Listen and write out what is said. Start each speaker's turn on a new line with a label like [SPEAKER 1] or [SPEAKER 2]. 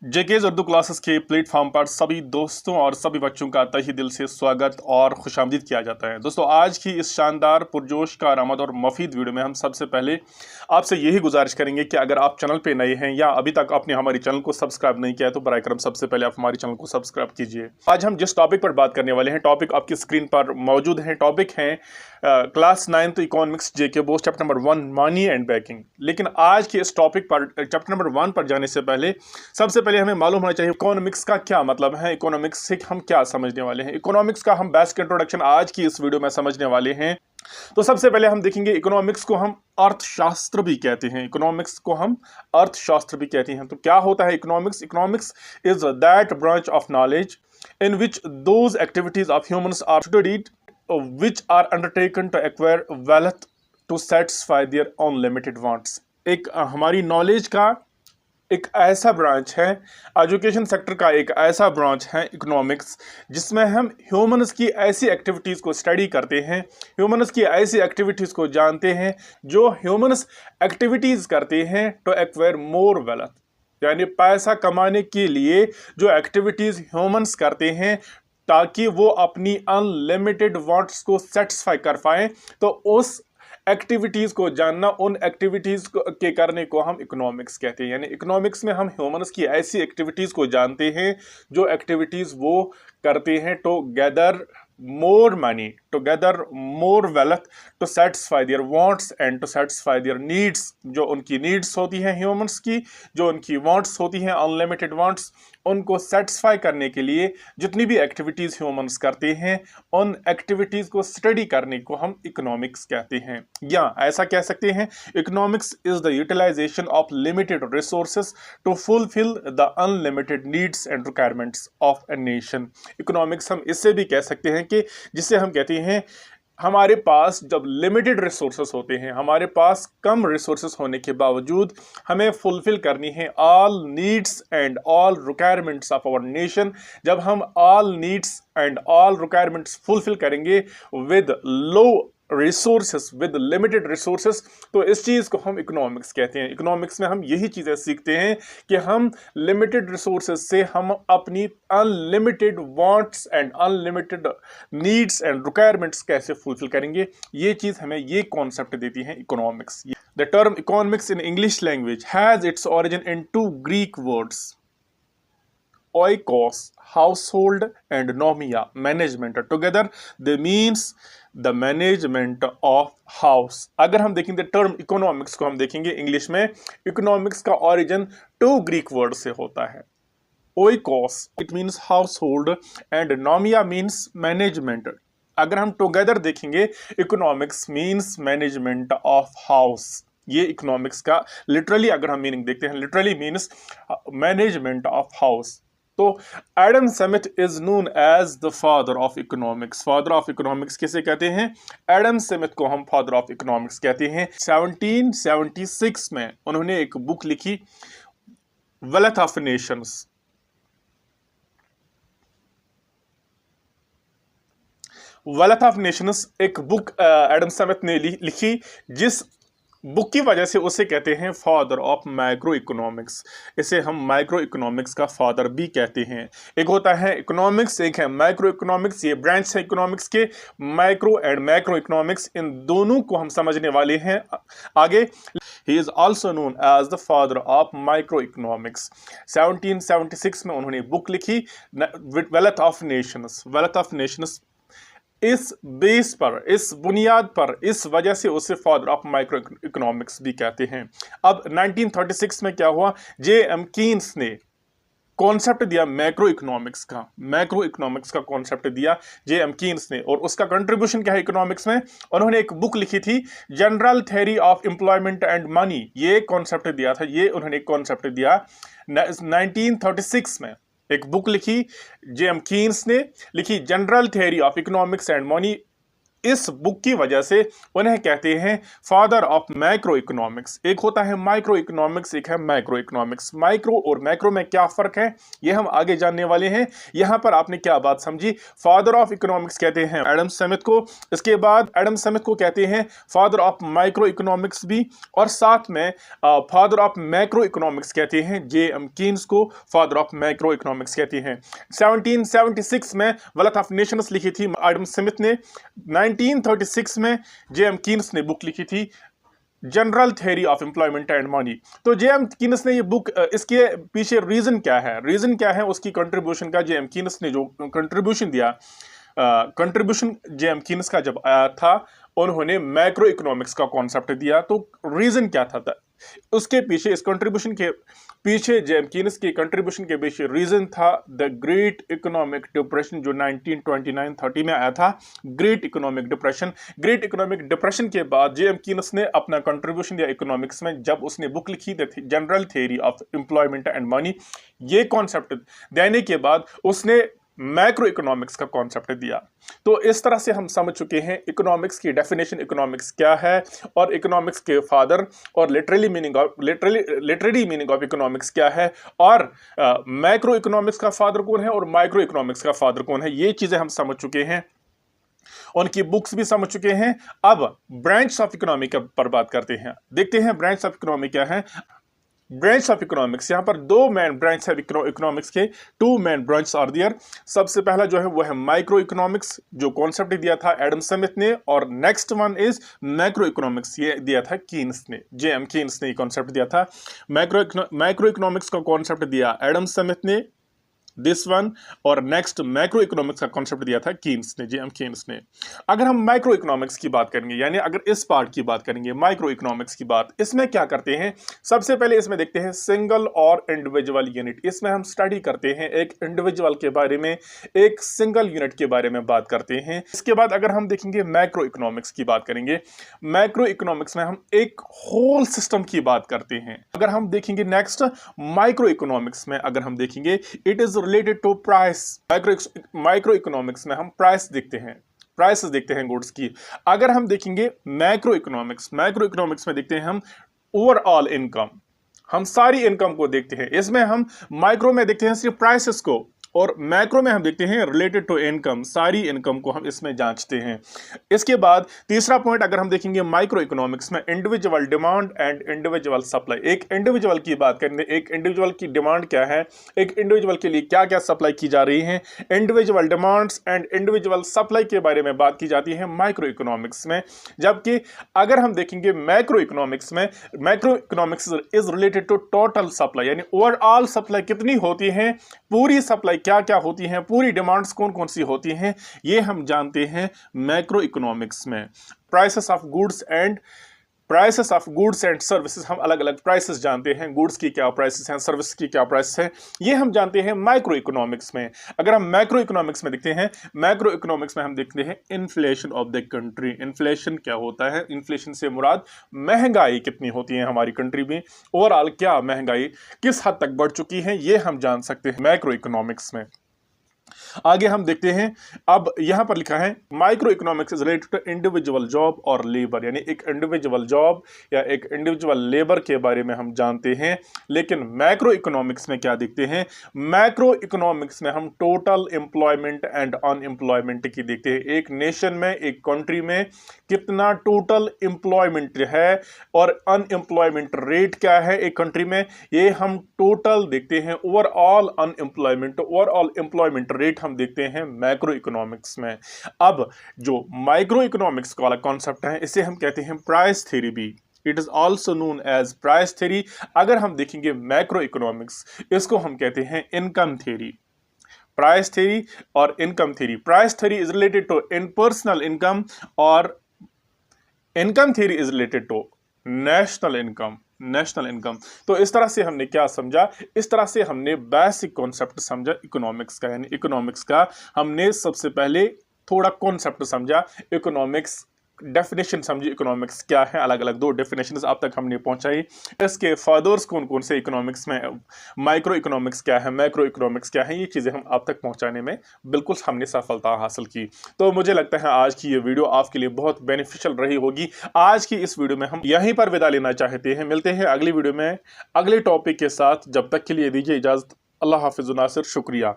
[SPEAKER 1] जेकेज Urdu classes के platform पर सभी दोस्तों और सभी बच्चों का तहे दिल से स्वागत और खुशामदीद किया जाता है। दोस्तों, आज की इस शानदार पुरजोश कारआमद और मुफीद वीडियो में हम सबसे पहले आपसे यही गुजारिश करेंगे कि अगर आप चैनल पे नए हैं या अभी तक आपने हमारे चैनल को सब्सक्राइब नहीं किया है तो बराए करम सबसे पहले आप हमारे चैनल को सब्सक्राइब कीजिए। आज हम जिस टॉपिक पर बात करने वाले हैं, टॉपिक आपकी स्क्रीन पर मौजूद है। टॉपिक है class 9th economics JK board chapter number 1 money and banking. लेकिन आज के इस टॉपिक पर चैप्टर नंबर 1 पर जाने से पहले सबसे पहले हमें मालूम होना चाहिए इकोनॉमिक्स का क्या मतलब है, इकोनॉमिक्स से हम क्या समझने वाले हैं। इकोनॉमिक्स का हम बेसिक इंट्रोडक्शन आज की इस वीडियो में समझने वाले हैं। तो सबसे पहले हम देखेंगे इकोनॉमिक्स को हम अर्थशास्त्र भी कहते हैं। इकोनॉमिक्स को हम अर्थशास्त्र भी कहते हैं। तो क्या होता है economics? Economics is that branch of knowledge in which those activities of humans are studied which are undertaken to acquire wealth to satisfy their own limited wants। एक हमारी नॉलेज का एक ऐसा ब्रांच है, एजुकेशन सेक्टर का एक ऐसा branch है इकोनॉमिक्स, जिसमें हम ह्यूमंस की ऐसी एक्टिविटीज़ को स्टडी करते हैं, ह्यूमंस की ऐसी एक्टिविटीज़ को जानते हैं जो ह्यूमंस एक्टिविटीज़ करते हैं टू एक्वायर मोर वेल्थ, यानी पैसा कमाने के लिए जो एक्टिविटीज़ ह्यूमंस करते हैं ताकि वो अपनी अनलिमिटेड वांट्स को सेटिस्फाई कर पाएँ। तो उस एक्टिविटीज़ को जानना, उन एक्टिविटीज़ के करने को हम इकोनॉमिक्स कहते हैं। यानी इकोनॉमिक्स में हम ह्यूमंस की ऐसी एक्टिविटीज़ को जानते हैं जो एक्टिविटीज़ वो करते हैं to gather more money, to gather more wealth, to satisfy their wants and to satisfy their needs। जो उनकी नीड्स होती हैं ह्यूमंस की, जो उनकी वांट्स होती हैं अनलिमिटेड वांट्स, उनको सेटिस्फाई करने के लिए जितनी भी एक्टिविटीज़ ह्यूमंस करते हैं उन एक्टिविटीज़ को स्टडी करने को हम इकोनॉमिक्स कहते हैं। या ऐसा कह सकते हैं economics is the utilization of limited resources to fulfil the unlimited needs and requirements of a nation. Economics हम इससे भी कह सकते हैं कि जिसे हम कहते हैं हमारे पास जब लिमिटेड रिसोर्सेस होते हैं, हमारे पास कम रिसोर्सेस होने के बावजूद हमें फुलफिल करनी है all needs and all requirements of our nation. जब हम all needs and all requirements fulfil करेंगे with low resources, with limited resources, तो इस चीज़ को हम इकोनॉमिक्स कहते हैं। इकोनॉमिक्स में हम यही चीज़ें सीखते हैं कि हम लिमिटेड रिसोर्सेस से हम अपनी unlimited wants and unlimited needs and requirements कैसे फुलफिल करेंगे। ये चीज़ हमें ये कॉन्सेप्ट देती है economics. The term economics in English language has its origin in 2 Greek words, oikos household and nomia management। together they means the management of house। अगर हम देखेंगे टर्म इकोनॉमिक्स को, हम देखेंगे इंग्लिश में इकोनॉमिक्स का ओरिजिन 2 ग्रीक वर्ड से होता है। oikos it means household and nomia means management. अगर हम टुगेदर देखेंगे economics means management of house. ये इकोनॉमिक्स का लिटरली अगर हम मीनिंग देखते हैं, literally means management of house. तो Adam Smith is known as the father of economics. Father of economics किसे कहते हैं? एडम स्मिथ को हम फादर ऑफ इकोनॉमिक्स कहते हैं। 1776 में उन्होंने एक बुक लिखी, wealth of nations. Wealth of Nations एक बुक एडम स्मिथ ने लिखी, जिस बुक की वजह से उसे कहते हैं फादर ऑफ माइक्रो इकोनॉमिक्स। इसे हम माइक्रो इकोनॉमिक्स का फादर भी कहते हैं। एक होता है इकोनॉमिक्स, एक है माइक्रो इकोनॉमिक्स। ये ब्रांच है इकोनॉमिक्स के, माइक्रो एंड मैक्रो इकोनॉमिक्स। इन दोनों को हम समझने वाले हैं आगे। He is also known as the father of micro economics. 1776 में उन्होंने बुक लिखी wealth of nations. Wealth of nations इस बेस पर, इस बुनियाद पर, इस वजह से उसे फादर ऑफ माइक्रो इकोनॉमिक्स भी कहते हैं। अब 1936 में क्या हुआ? जे.एम. कीन्स ने कॉन्सेप्ट दिया मैक्रो इकोनॉमिक्स का। मैक्रो इकोनॉमिक्स का कॉन्सेप्ट दिया जे.एम. कीन्स ने, और उसका कंट्रीब्यूशन क्या है इकोनॉमिक्स में? उन्होंने एक बुक लिखी थी general theory of employment and money. ये कॉन्सेप्ट दिया था, ये उन्होंने कॉन्सेप्ट दिया 1936 में। एक बुक लिखी जे.एम. कीन्स ने, लिखी general theory of economics and money इस बुक की वजह से उन्हें कहते हैं फादर ऑफ मैक्रो इकोनॉमिक्स। एक होता है माइक्रो इकोनॉमिक्स, एक है मैक्रो इकोनॉमिक्स। माइक्रो और मैक्रो में क्या फर्क है ये हम आगे जानने वाले हैं। यहां पर आपने क्या बात समझी, फादर ऑफ इकोनॉमिक्स कहते हैं एडम स्मिथ को, इसके बाद एडम स्मिथ को कहते हैं फादर ऑफ माइक्रो इकोनॉमिक्स भी, और साथ में फादर ऑफ मैक्रो इकोनॉमिक्स कहते हैं जे.एम. कीन्स को फादर ऑफ मैक्रो इकोनॉमिक्स कहते हैं। 1776 में वेल्थ ऑफ नेशंस लिखी थी एडम स्मिथ ने। 1936 में जे.एम. कीन्स ने बुक लिखी थी general theory of employment and money. तो जे.एम. कीन्स ने ये बुक, इसके पीछे रीजन क्या है, रीजन क्या है उसकी कंट्रीब्यूशन का, जे.एम. कीन्स ने जो कंट्रीब्यूशन दिया, कंट्रीब्यूशन जे.एम. कीन्स का जब आया था उन्होंने मैक्रो इकोनॉमिक्स का कॉन्सेप्ट दिया। तो रीजन क्या था उसके पीछे, इस कंट्रीब्यूशन के पीछे, जे.एम. कीन्स की कंट्रीब्यूशन के पीछे रीजन था द ग्रेट इकोनॉमिक डिप्रेशन जो 1929-30 में आया था। Great economic depression, great economic depression के बाद जे.एम. कीन्स ने अपना कंट्रीब्यूशन दिया इकोनॉमिक्स में, जब उसने बुक लिखी थी general theory of employment and money. ये कॉन्सेप्ट देने के बाद उसने मैक्रो इकोनॉमिक्स का कॉन्सेप्ट दिया। तो इस तरह से हम समझ चुके हैं इकोनॉमिक्स की डेफिनेशन, इकोनॉमिक्स क्या है, और इकोनॉमिक्स के फादर और लिटरली मीनिंग ऑफ इकोनॉमिक्स क्या है, और मैक्रो इकोनॉमिक्स का फादर कौन है और माइक्रो इकोनॉमिक्स का फादर कौन है। ये चीजें हम समझ चुके हैं, उनकी बुक्स भी समझ चुके हैं। अब ब्रांच ऑफ इकोनॉमी पर बात करते हैं, देखते हैं ब्रांच ऑफ इकोनॉमी क्या है। ब्रांच ऑफ इकोनॉमिक्स, यहां पर दो मैन ब्रांच है इकोनॉमिक्स के, two main branch are there. सबसे पहला जो है वो है माइक्रो इकोनॉमिक्स, जो कॉन्सेप्ट दिया था एडम स्मिथ ने, और next one is macro economics, ये दिया था कीन्स ने, जे.एम. कीन्स ने कॉन्सेप्ट दिया था। मैक्रो इकोनॉमिक्स का कॉन्सेप्ट दिया एडम स्मिथ ने, दिस वन, और नेक्स्ट मैक्रो इकोनॉमिक्स का कॉन्सेप्ट दिया था कीन्स ने, जे.एम. कीन्स ने। अगर हम माइक्रो इकोनॉमिक्स की बात करेंगे, यानी अगर इस पार्ट की बात करेंगे माइक्रो इकोनॉमिक्स की बात, इसमें क्या करते हैं, सबसे पहले इसमें देखते हैं सिंगल और इंडिविजुअल यूनिट। इसमें हम स्टडी करते हैं एक इंडिविजुअल के बारे में, एक सिंगल यूनिट के बारे में बात करते हैं। इसके बाद अगर हम देखेंगे मैक्रो इकोनॉमिक्स की बात करेंगे, मैक्रो इकोनॉमिक्स में हम एक होल सिस्टम की बात करते हैं। अगर हम देखेंगे नेक्स्ट माइक्रो इकोनॉमिक्स में, अगर हम देखेंगे it is related to price. Micro economics में हम प्राइस देखते हैं, प्राइसेस देखते हैं गुड्स की। अगर हम देखेंगे मैक्रो इकोनॉमिक्स में देखते हैं हम ओवरऑल इनकम, हम सारी इनकम को देखते हैं। इसमें हम माइक्रो में देखते हैं सिर्फ प्राइसेस को, और मैक्रो में हम देखते हैं रिलेटेड टू इनकम, सारी इनकम को हम इसमें जांचते हैं। इसके बाद तीसरा पॉइंट अगर हम देखेंगे माइक्रो इकोनॉमिक्स में, individual demand and individual supply. एक इंडिविजुअल की बात करेंगे, एक इंडिविजुअल की डिमांड क्या है, एक इंडिविजुअल के लिए क्या क्या सप्लाई की जा रही है, individual demands and individual supply के बारे में बात की जाती है माइक्रो इकोनॉमिक्स में। जबकि अगर हम देखेंगे मैक्रो इकोनॉमिक्स में, macro economics is related to total supply, यानी ओवरऑल सप्लाई कितनी होती है, पूरी सप्लाई क्या क्या होती हैं, पूरी डिमांड्स कौन कौन सी होती हैं, ये हम जानते हैं मैक्रो इकोनॉमिक्स में। Prices of goods and services, हम अलग अलग प्राइसेस जानते हैं, गुड्स की क्या प्राइसेस हैं, सर्विस की क्या प्राइसेस हैं, ये हम जानते हैं माइक्रो इकोनॉमिक्स में। अगर हम मैक्रो इकोनॉमिक्स में देखते हैं, मैक्रो इकोनॉमिक्स में हम देखते हैं inflation of the country. Inflation क्या होता है, इन्फ्लेशन से मुराद महंगाई कितनी होती है हमारी कंट्री में, ओवरऑल क्या महंगाई किस हद तक बढ़ चुकी है, ये हम जान सकते हैं मैक्रो इकोनॉमिक्स में। आगे हम देखते हैं, अब यहां पर लिखा है micro economics is related to individual job और लेबर, यानी एक इंडिविजुअल जॉब या एक इंडिविजुअल लेबर के बारे में हम जानते हैं। लेकिन मैक्रो इकोनॉमिक्स में क्या देखते हैं, मैक्रो इकोनॉमिक्स में हम टोटल एम्प्लॉयमेंट एंड अनएम्प्लॉयमेंट की देखते हैं। एक नेशन में, एक कंट्री में कितना टोटल एम्प्लॉयमेंट है और अनएम्प्लॉयमेंट रेट क्या है एक कंट्री में, ये हम टोटल देखते हैं। Overall unemployment, overall employment rate हम देखते हैं मैक्रो इकोनॉमिक्स में। अब जो माइक्रो इकोनॉमिक्स वाला कॉन्सेप्ट है इसे हम कहते हैं प्राइस थ्योरी भी, it is also known as price theory. अगर हम देखेंगे मैक्रो इकोनॉमिक्स, इसको हम कहते हैं इनकम थ्योरी। प्राइस थ्योरी और income theory, price theory is related to in personal income और income theory is related to national income. तो इस तरह से हमने क्या समझा, इस तरह से हमने बेसिक कॉन्सेप्ट समझा इकोनॉमिक्स का, यानी इकोनॉमिक्स का हमने सबसे पहले थोड़ा कॉन्सेप्ट समझा इकोनॉमिक्स डेफिनेशन समझी इकोनॉमिक्स क्या है, अलग अलग 2 डेफिनेशंस आप तक हमने पहुंचाई। इसके फादर्स कौन कौन से इकोनॉमिक्स में, माइक्रो इकोनॉमिक्स क्या है, मैक्रो इकोनॉमिक्स क्या है, ये चीज़ें हम आप तक पहुंचाने में बिल्कुल हमने सफलता हासिल की। तो मुझे लगता है आज की ये वीडियो आपके लिए बहुत बेनिफिशियल रही होगी। आज की इस वीडियो में हम यहीं पर विदा लेना चाहते हैं। मिलते हैं अगली वीडियो में अगले टॉपिक के साथ। जब तक के लिए दीजिए इजाज़त। अल्लाह हाफिज़ नासिर, शुक्रिया।